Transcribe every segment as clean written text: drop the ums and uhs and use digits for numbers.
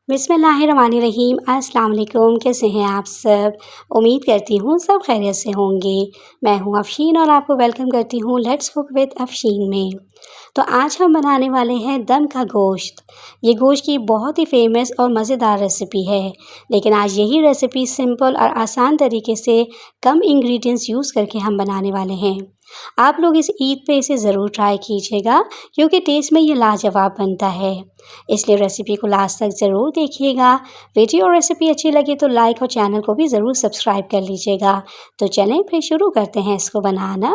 बिस्मिल्लाहिर्रहमानिर्रहीम। अस्सलाम वालेकुम। कैसे हैं आप सब? उम्मीद करती हूँ सब खैरियत से होंगे। मैं हूँ अफ़शीन और आपको वेलकम करती हूँ लेट्स कुक विद अफ़शीन में। तो आज हम बनाने वाले हैं दम का गोश्त। ये गोश्त की बहुत ही फेमस और मज़ेदार रेसिपी है, लेकिन आज यही रेसिपी सिंपल और आसान तरीके से कम इंग्रेडिएंट्स यूज़ करके हम बनाने वाले हैं। आप लोग इस ईद पे इसे ज़रूर ट्राई कीजिएगा, क्योंकि टेस्ट में ये लाजवाब बनता है। इसलिए रेसिपी को लास्ट तक ज़रूर देखिएगा। वीडियो और रेसिपी अच्छी लगी तो लाइक और चैनल को भी ज़रूर सब्सक्राइब कर लीजिएगा। तो चलें फिर शुरू करते हैं इसको बनाना।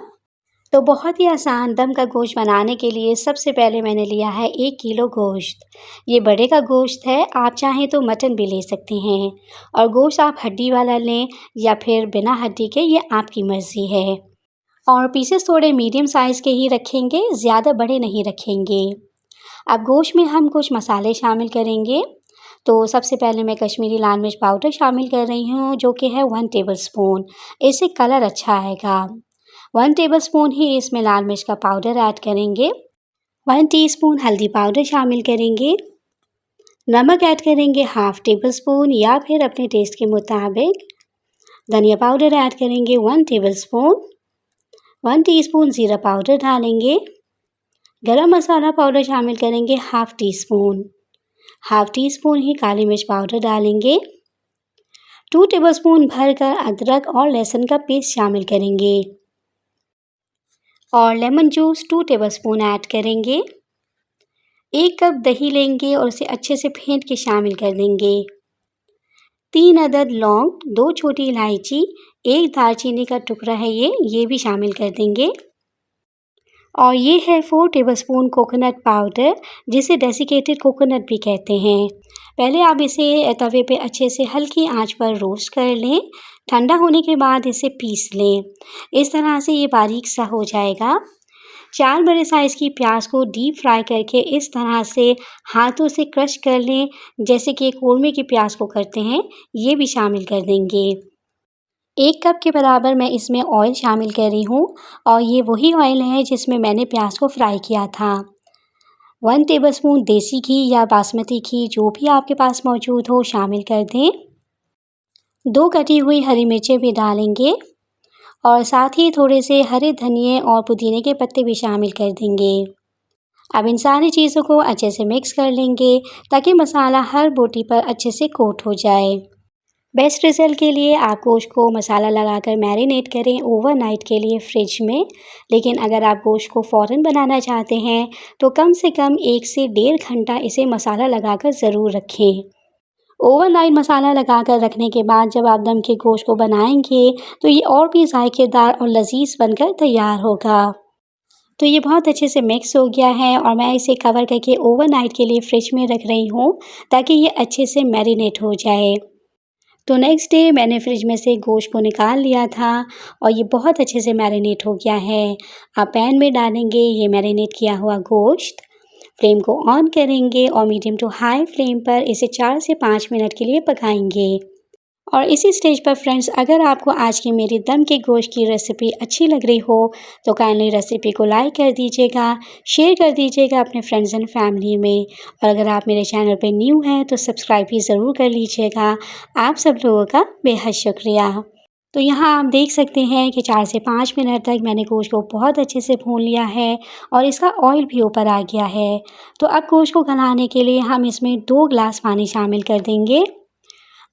तो बहुत ही आसान दम का गोश्त बनाने के लिए सबसे पहले मैंने लिया है 1 किलो गोश्त। ये बड़े का गोश्त है, आप चाहें तो मटन भी ले सकते हैं। और गोश्त आप हड्डी वाला लें या फिर बिना हड्डी के, ये आपकी मर्ज़ी है। और पीसेस थोड़े मीडियम साइज़ के ही रखेंगे, ज़्यादा बड़े नहीं रखेंगे। अब गोश्त में हम कुछ मसाले शामिल करेंगे। तो सबसे पहले मैं कश्मीरी लाल मिर्च पाउडर शामिल कर रही हूँ, जो कि है 1 टेबलस्पून। इससे कलर अच्छा आएगा। 1 टेबलस्पून ही इसमें लाल मिर्च का पाउडर ऐड करेंगे। 1 टीस्पून हल्दी पाउडर शामिल करेंगे। नमक ऐड करेंगे 1/2 टेबलस्पून या फिर अपने टेस्ट के मुताबिक। धनिया पाउडर ऐड करेंगे 1 टेबलस्पून। 1 टीस्पून ज़ीरा पाउडर डालेंगे। गरम मसाला पाउडर शामिल करेंगे 1/2 टीस्पून। 1/2 टीस्पून ही काली मिर्च पाउडर डालेंगे। 2 टेबलस्पून भरकर अदरक और लहसुन का पेस्ट शामिल करेंगे। और लेमन जूस 2 टेबलस्पून ऐड करेंगे। 1 कप दही लेंगे और उसे अच्छे से फेंट के शामिल कर देंगे। 3 अदद लौंग, 2 छोटी इलायची, 1 दालचीनी का टुकड़ा है ये भी शामिल कर देंगे। और ये है 4 टेबलस्पून कोकोनट पाउडर, जिसे डेसिकेटेड कोकोनट भी कहते हैं। पहले आप इसे तवे पे अच्छे से हल्की आंच पर रोस्ट कर लें। ठंडा होने के बाद इसे पीस लें। इस तरह से ये बारीक सा हो जाएगा। 4 बड़े साइज़ की प्याज को डीप फ्राई करके इस तरह से हाथों से क्रश कर लें, जैसे कि कौरमे की प्याज को करते हैं, ये भी शामिल कर देंगे। 1 कप के बराबर मैं इसमें ऑयल शामिल कर रही हूँ और ये वही ऑयल है जिसमें मैंने प्याज को फ्राई किया था। 1 टेबलस्पून देसी घी या बासमती घी, जो भी आपके पास मौजूद हो, शामिल कर दें। 2 कटी हुई हरी मिर्चें भी डालेंगे और साथ ही थोड़े से हरे धनिए और पुदीने के पत्ते भी शामिल कर देंगे। अब इन सारी चीज़ों को अच्छे से मिक्स कर लेंगे, ताकि मसाला हर बोटी पर अच्छे से कोट हो जाए। बेस्ट रिज़ल्ट के लिए आप गोश्त को मसाला लगाकर मैरिनेट करें ओवरनाइट के लिए फ्रिज में। लेकिन अगर आप गोश्त को फ़ौरन बनाना चाहते हैं तो कम से कम 1 से 1.5 घंटा इसे मसाला लगाकर ज़रूर रखें। ओवरनाइट मसाला लगाकर रखने के बाद जब आप दम के गोश्त को बनाएंगे तो ये और भी जायकेदार और लजीज बनकर तैयार होगा। तो ये बहुत अच्छे से मिक्स हो गया है और मैं इसे कवर करके ओवरनाइट के लिए फ्रिज में रख रही हूँ, ताकि ये अच्छे से मैरिनेट हो जाए। तो नेक्स्ट डे मैंने फ्रिज में से गोश्त को निकाल लिया था और ये बहुत अच्छे से मैरिनेट हो गया है। आप पैन में डालेंगे ये मैरिनेट किया हुआ गोश्त, फ्लेम को ऑन करेंगे और मीडियम टू हाई फ्लेम पर इसे 4 से 5 मिनट के लिए पकाएंगे। और इसी स्टेज पर फ्रेंड्स, अगर आपको आज की मेरी दम के गोश्त की रेसिपी अच्छी लग रही हो तो काइंडली रेसिपी को लाइक कर दीजिएगा, शेयर कर दीजिएगा अपने फ्रेंड्स एंड फैमिली में। और अगर आप मेरे चैनल पे न्यू हैं तो सब्सक्राइब भी ज़रूर कर लीजिएगा। आप सब लोगों का बेहद शुक्रिया। तो यहाँ आप देख सकते हैं कि 4 से 5 मिनट तक मैंने गोश्त को बहुत अच्छे से भून लिया है और इसका ऑयल भी ऊपर आ गया है। तो अब गोश्त को गलाने के लिए हम इसमें 2 गिलास पानी शामिल कर देंगे।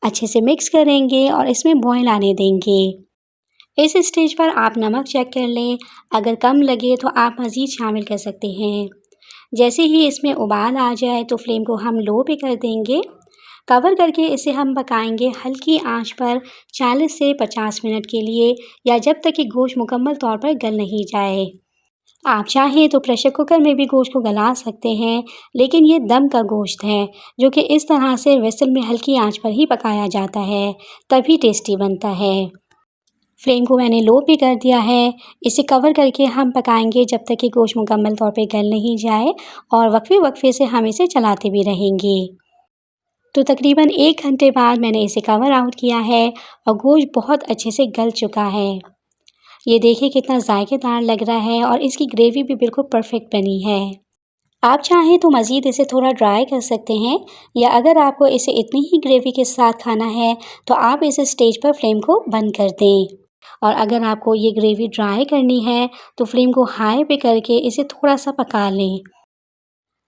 अच्छे से मिक्स करेंगे और इसमें बॉईल आने देंगे। इस स्टेज पर आप नमक चेक कर लें, अगर कम लगे तो आप मज़ीद शामिल कर सकते हैं। जैसे ही इसमें उबाल आ जाए तो फ्लेम को हम लो पे कर देंगे। कवर करके इसे हम पकाएंगे हल्की आंच पर 40 से 50 मिनट के लिए, या जब तक कि गोश्त मुकम्मल तौर पर गल नहीं जाए। आप चाहें तो प्रेशर कुकर में भी गोश्त को गला सकते हैं, लेकिन ये दम का गोश्त है, जो कि इस तरह से वेसल में हल्की आंच पर ही पकाया जाता है, तभी टेस्टी बनता है। फ्लेम को मैंने लो पे कर दिया है। इसे कवर करके हम पकाएंगे जब तक कि गोश्त मुकम्मल तौर पे गल नहीं जाए, और वक्फे वक्फे से हम इसे चलाते भी रहेंगे। तो तकरीबन 1 घंटे बाद मैंने इसे कवर आउट किया है और गोश्त बहुत अच्छे से गल चुका है। ये देखिए कितना जायकेदार लग रहा है और इसकी ग्रेवी भी बिल्कुल परफेक्ट बनी है। आप चाहें तो मज़ीद इसे थोड़ा ड्राई कर सकते हैं, या अगर आपको इसे इतनी ही ग्रेवी के साथ खाना है तो आप इस स्टेज पर फ्लेम को बंद कर दें। और अगर आपको ये ग्रेवी ड्राई करनी है तो फ्लेम को हाई पे करके इसे थोड़ा-सा पका लें।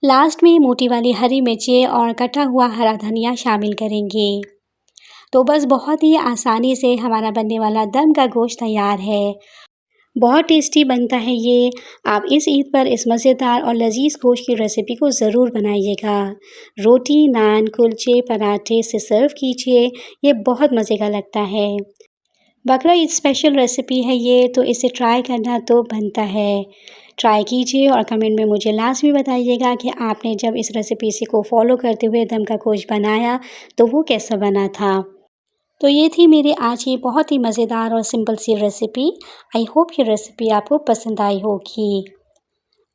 लास्ट में मोटी वाली हरी मिर्चें और कटा हुआ हरा धनिया शामिल करेंगे। तो बस बहुत ही आसानी से हमारा बनने वाला दम का गोश्त तैयार है। बहुत टेस्टी बनता है ये। आप इस ईद पर इस मज़ेदार और लज़ीज़ गोश्त की रेसिपी को ज़रूर बनाइएगा। रोटी, नान, कुलचे, पराठे से सर्व कीजिए, ये बहुत मज़े का लगता है। बकरा ईद स्पेशल रेसिपी है ये, तो इसे ट्राई करना तो बनता है। ट्राई कीजिए और कमेंट में मुझे लाज़मी बताइएगा कि आपने जब इस रेसिपी को फ़ॉलो करते हुए दम का गोश्त बनाया तो वो कैसा बना था। तो ये थी मेरी आज की बहुत ही मज़ेदार और सिंपल सी रेसिपी। आई होप ये रेसिपी आपको पसंद आई होगी।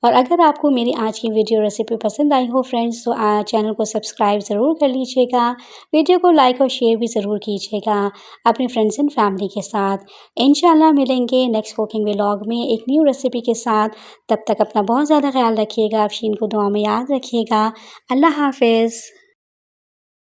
और अगर आपको मेरी आज की वीडियो रेसिपी पसंद आई हो फ्रेंड्स, तो चैनल को सब्सक्राइब ज़रूर कर लीजिएगा। वीडियो को लाइक और शेयर भी ज़रूर कीजिएगा अपने फ्रेंड्स एंड फैमिली के साथ। इंशाल्लाह मिलेंगे नेक्स्ट कुकिंग व्लॉग में एक न्यू रेसिपी के साथ। तब तक अपना बहुत ज़्यादा ख्याल रखिएगा। आप शीन को दुआ में याद रखिएगा। अल्लाह हाफ़िज़।